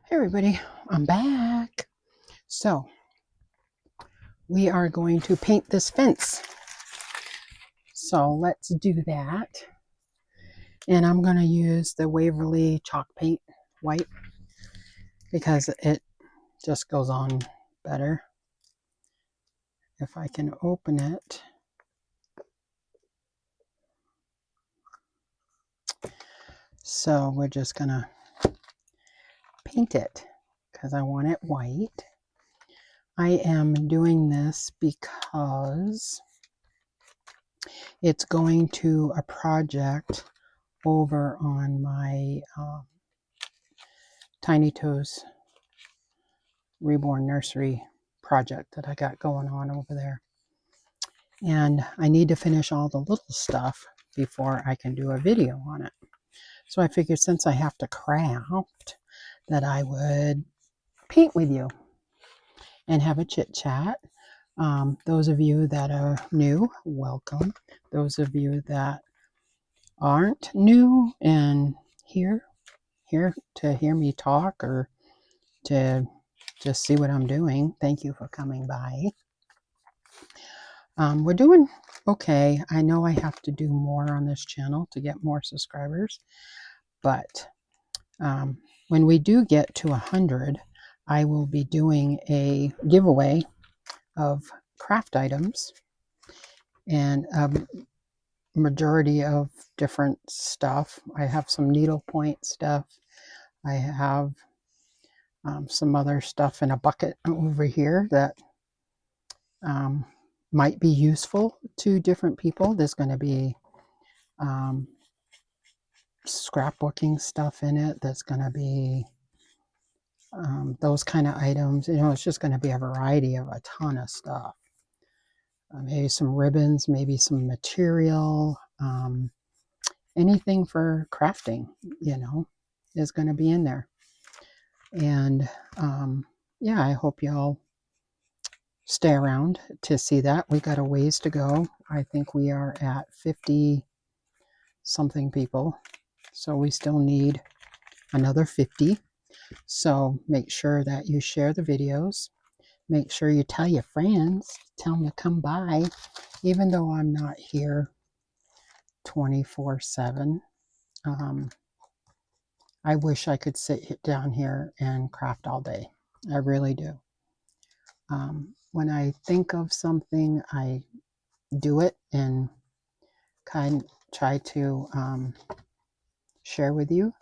Hey everybody, I'm back. So we are going to paint this fence. So let's do that. And I'm going to use the Waverly chalk paint white because it just goes on better. If I can open it. So we're just going to paint it because I want it white. I am doing this because it's going to a project over on my Tiny Toes Reborn Nursery project that I got going on over there. And I need to finish all the little stuff before I can do a video on it. So I figured since I have to craft, that I would paint with you and have a chit chat. Those of you that are new, welcome. Those of you that aren't new and here to hear me talk or to just see what I'm doing, thank you for coming by. We're doing okay. I know I have to do more on this channel to get more subscribers, but when we do get to 100, I will be doing a giveaway of craft items and a majority of different stuff. I have some needlepoint stuff. I have some other stuff in a bucket over here that might be useful to different people. There's going to be scrapbooking stuff in it. That's going to be those kind of items. It's just going to be a variety of a ton of stuff. Maybe some ribbons, maybe some material, anything for crafting, is going to be in there. And yeah, I hope y'all stay around to see that. We got a ways to go. I think we are at 50 something people. So we still need another 50. So make sure that you share the videos. Make sure you tell your friends. Tell them to come by. Even though I'm not here 24/7. I wish I could sit down here and craft all day. I really do. When I think of something, I do it and kind of try to share with you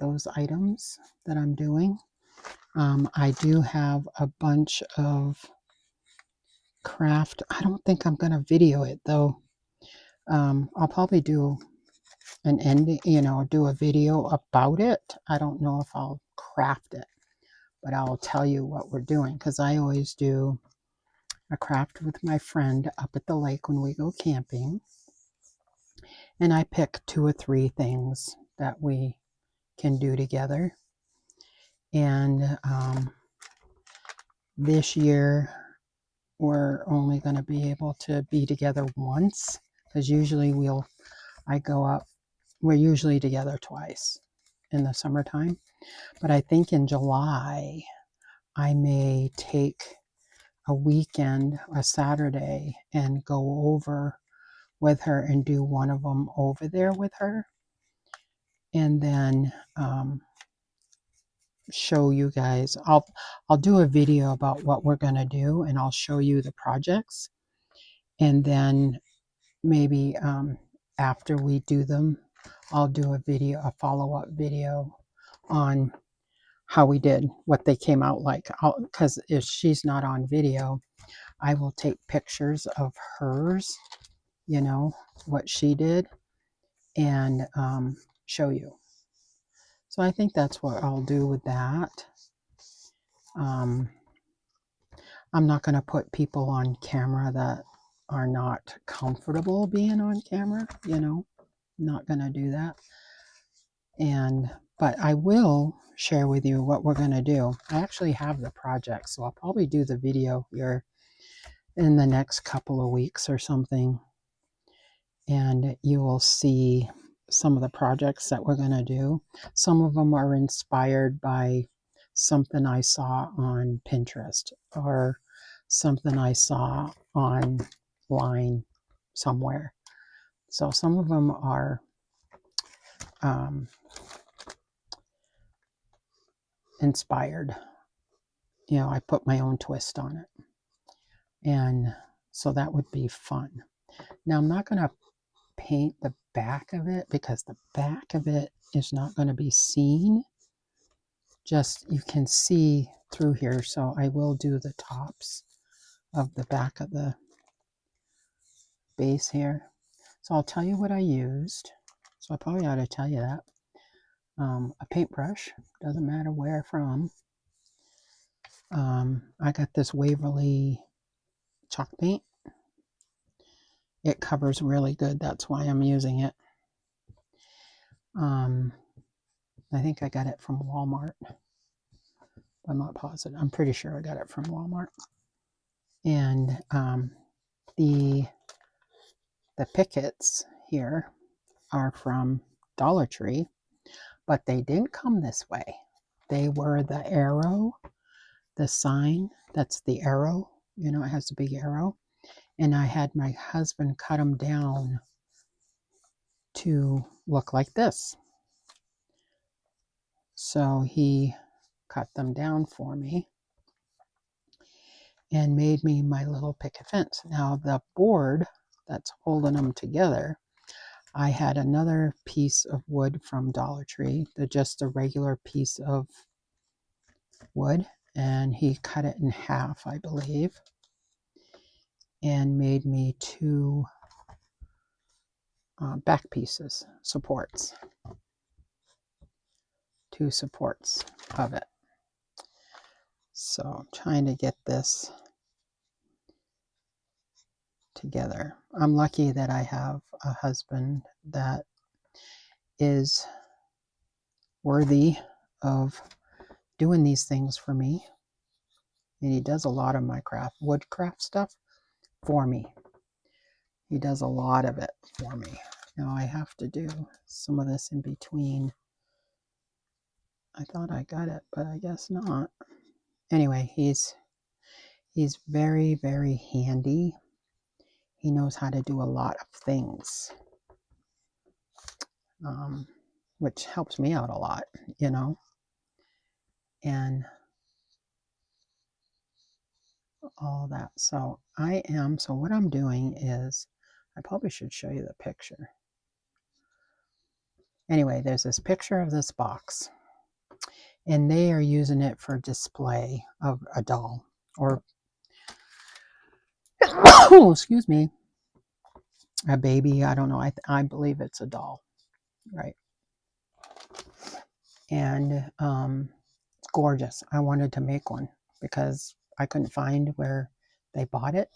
those items that I'm doing. I do have a bunch of craft. I don't think I'm going to video it though. I'll probably do an ending, do a video about it. I don't know if I'll craft it, but I'll tell you what we're doing because I always do a craft with my friend up at the lake when we go camping. And I pick 2 or 3 things that we can do together. And this year, we're only going to be able to be together once because usually I go up, we're usually together twice in the summertime. But I think in July, I may take a weekend, a Saturday, and go over with her and do one of them over there with her. And then show you guys. I'll do a video about what we're going to do and I'll show you the projects. And then maybe after we do them, I'll do a follow-up video on how we did, what they came out like. Because if she's not on video, I will take pictures of hers, what she did, and show you. So I think that's what I'll do with that. I'm not going to put people on camera that are not comfortable being on camera, not going to do that. But I will share with you what we're going to do. I actually have the project, so I'll probably do the video here in the next couple of weeks or something. And you will see some of the projects that we're going to do. Some of them are inspired by something I saw on Pinterest or something I saw online somewhere. So some of them are inspired. You know, I put my own twist on it. And so that would be fun. Now, I'm not going to paint the back of it because the back of it is not going to be seen. Just you can see through here. So I will do the tops of the back of the base here. So I'll tell you what I used. So I probably ought to tell you that. A paintbrush, doesn't matter where from. I got this Waverly chalk paint. It covers really good. That's why I'm using it. I think I got it from Walmart. I'm not positive. I'm pretty sure I got it from Walmart. And the pickets here are from Dollar Tree, but they didn't come this way. They were the arrow, the sign, that's the arrow. You know, it has a big arrow. And I had my husband cut them down to look like this. So he cut them down for me and made me my little picket fence. Now the board that's holding them together, I had another piece of wood from Dollar Tree, just a regular piece of wood, and he cut it in half, I believe, and made me two back pieces, supports, two supports of it. So I'm trying to get this together. I'm lucky that I have a husband that is worthy of doing these things for me. And he does a lot of my woodcraft stuff for me. He does a lot of it for me. Now I have to do some of this in between. I thought I got it, but I guess not. Anyway, he's very, very handy. He knows how to do a lot of things, which helps me out a lot, you know. And all that. So what I'm doing is, I probably should show you the picture. Anyway, there's this picture of this box, and they are using it for display of a doll, or oh, excuse me, a baby. I don't know. I believe it's a doll, right? And it's gorgeous. I wanted to make one because I couldn't find where they bought it,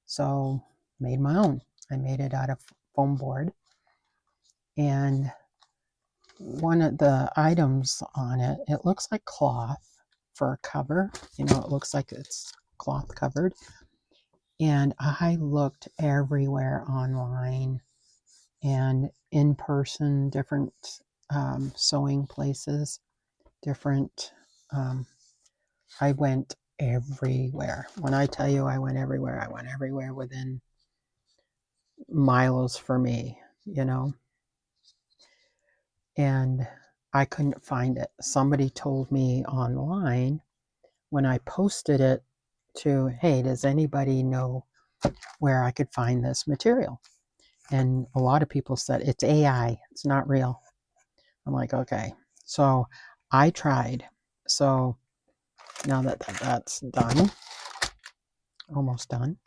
so made my own. I made it out of foam board, and one of the items on it, it looks like cloth for a cover. You know, it looks like it's cloth covered. And I looked everywhere online and in person, different sewing places, different. I went everywhere. When I tell you I went everywhere within miles for me, you know. And I couldn't find it. Somebody told me online when I posted it to, hey, does anybody know where I could find this material? And a lot of people said, it's AI, it's not real. I'm like, okay. So I tried. So now that that's done, almost done,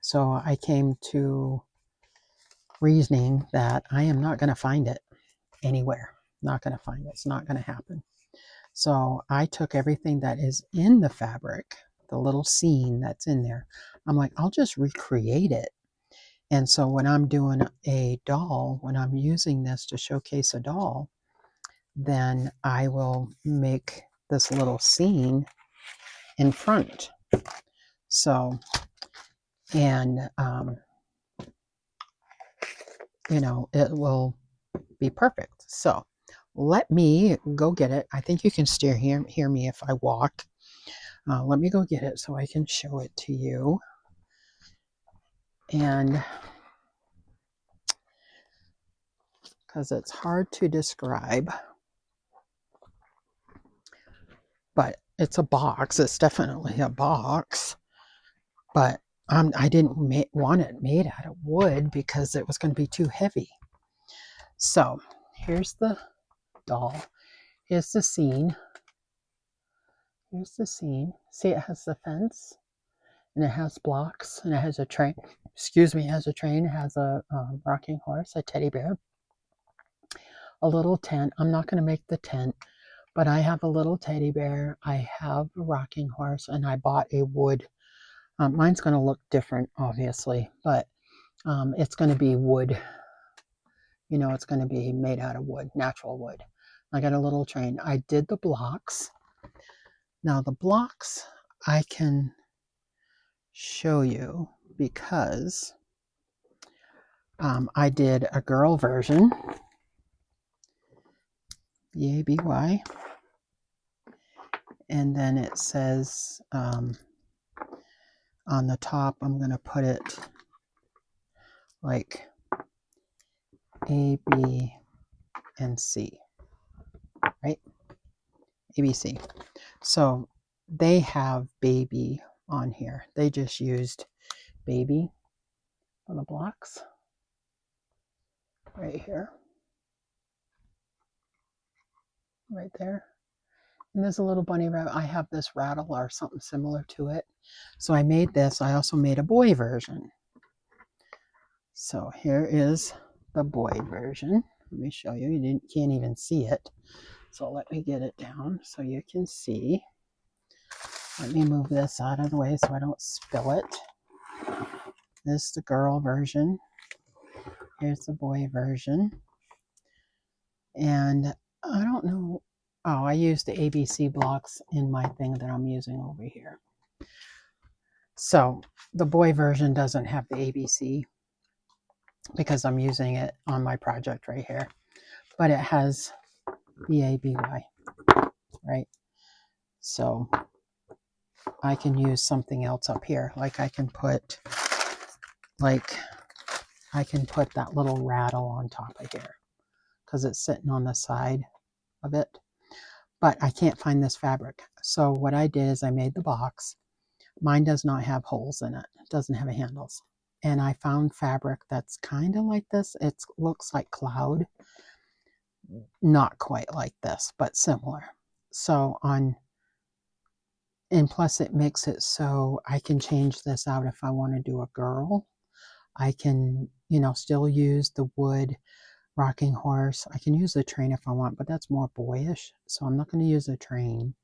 so I came to reasoning that I am not going to find it anywhere. Not going to find it. It's not going to happen. So I took everything that is in the fabric, the little scene that's in there. I'm like, I'll just recreate it. And so when I'm doing a doll, when I'm using this to showcase a doll, then I will make this little scene in front. So, and, you know, it will be perfect. So let me go get it. I think you can still hear me if I walk. Let me go get it so I can show it to you. And because it's hard to describe, but it's a box. It's definitely a box, but I didn't want it made out of wood because it was going to be too heavy. So here's the doll. Here's the scene. Here's the scene. See, it has the fence, and it has blocks, and it has a train. Excuse me, it has a train. It has a rocking horse, a teddy bear, a little tent. I'm not going to make the tent, but I have a little teddy bear. I have a rocking horse, and I bought a wood. Mine's going to look different, obviously, but it's going to be wood. You know, it's going to be made out of wood, natural wood. I got a little train. I did the blocks. Now the blocks I can show you because I did a girl version, B-A-B-Y, and then it says on the top, I'm going to put it like A, B, and C, right? ABC. So they have baby on here. They just used baby on the blocks right here, right there. And there's a little bunny rabbit. I have this rattle or something similar to it. So I made this. I also made a boy version. So here is the boy version. Let me show you. You can't even see it. So let me get it down so you can see. Let me move this out of the way so I don't spill it. This is the girl version. Here's the boy version. And I don't know. Oh, I used the ABC blocks in my thing that I'm using over here. So the boy version doesn't have the ABC because I'm using it on my project right here. But it has B-A-B-Y, right? So I can use something else up here. Like I can put that little rattle on top of here because it's sitting on the side of it. But I can't find this fabric. So what I did is I made the box. Mine does not have holes in it. It doesn't have handles. And I found fabric that's kind of like this. It looks like cloud. Not quite like this, but similar. So and plus it makes it so I can change this out if I want to do a girl. I can, still use the wood rocking horse. I can use the train if I want, but that's more boyish. So I'm not going to use a train.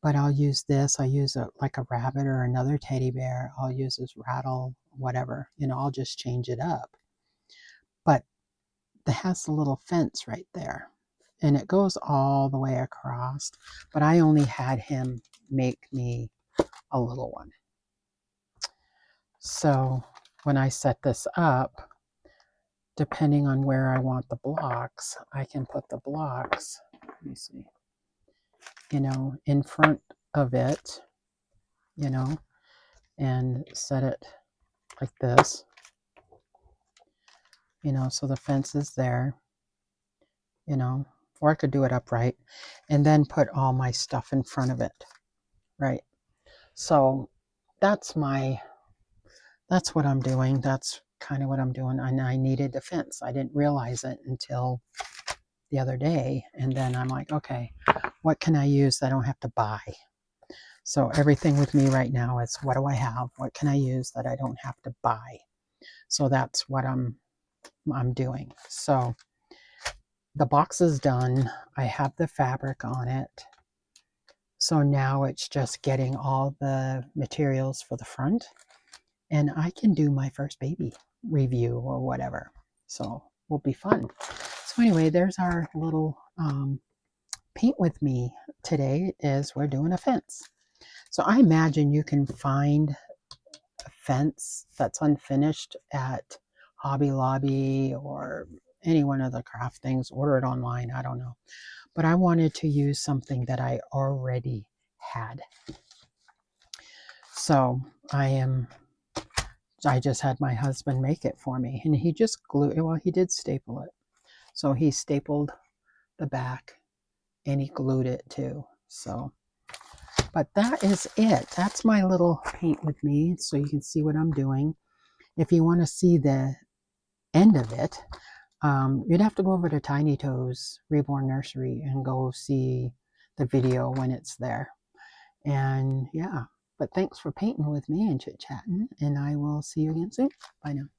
But I'll use this. I use like a rabbit or another teddy bear. I'll use this rattle, whatever. I'll just change it up. But it has a little fence right there. And it goes all the way across. But I only had him make me a little one. So when I set this up, depending on where I want the blocks, I can put the blocks, let me see, in front of it, and set it like this, so the fence is there, or I could do it upright and then put all my stuff in front of it, right? So that's what I'm doing. That's kind of what I'm doing. And I needed the fence. I didn't realize it until the other day. And then I'm like, okay, what can I use that I don't have to buy? So everything with me right now is, what do I have? What can I use that I don't have to buy? So that's what I'm doing. So the box is done. I have the fabric on it. So now it's just getting all the materials for the front, and I can do my first baby review or whatever. So will be fun. So anyway, there's our little paint with me today. Is we're doing a fence. So I imagine you can find a fence that's unfinished at Hobby Lobby or any one of the craft things, order it online, I don't know. But I wanted to use something that I already had. So I just had my husband make it for me, and he just glued, well, he did staple it. So he stapled the back and he glued it too. So, but that is it. That's my little paint with me, so you can see what I'm doing. If you want to see the end of it, you'd have to go over to Tiny Toes Reborn Nursery and go see the video when it's there. And yeah, but thanks for painting with me and chit-chatting, and I will see you again soon. Bye now.